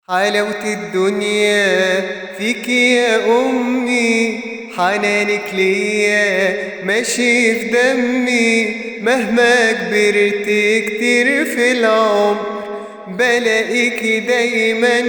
حلاوة الدنيا فيك يا أمي، حنانك ليا ماشي في دمي. مهما كبرت كتير في العمر بلاقيكي دايما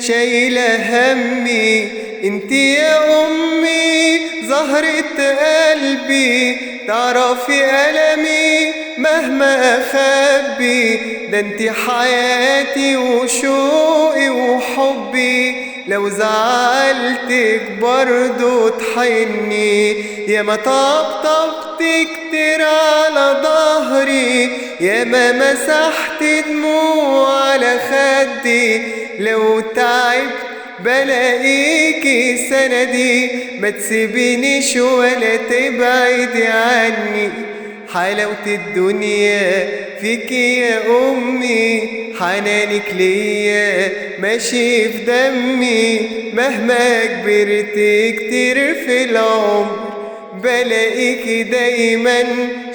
شايلة همي. انت يا أمي زهرة قلبي، تعرفي ألمي مهما أخبي. ده انت حياتي وشوقي وحبي، لو زعلتك برضو تحني. يا ما طبطبت كتير على ظهري، يا ما مسحت دموع على خدي. لو تعبت بلاقيكي سندي، ما تسيبينيش ولا تبعدي عني. حلاوة الدنيا فيك يا أمي، حنانك ليا ماشي في دمي. مهما كبرت كتير في العمر بلاقيكي دايما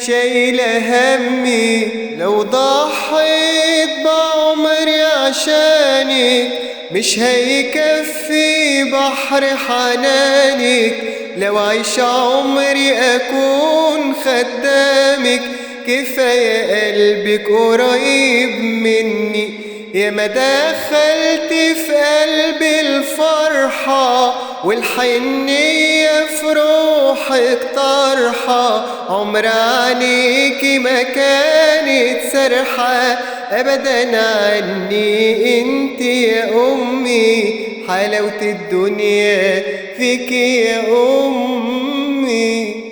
شايلة همي. لو ضحيت بعمري عشانك مش هيكفي بحر حنانك. لو عيش عمري أكون خدامك، كفاية قلبك قريب مني. يا ما دخلت في قلبي الفرحة والحنية في روحك طرحة. عمر عينيكي ما كانت سرحة أبدا عني، انت يا أمي. حلاوة الدنيا فيك يا أمي.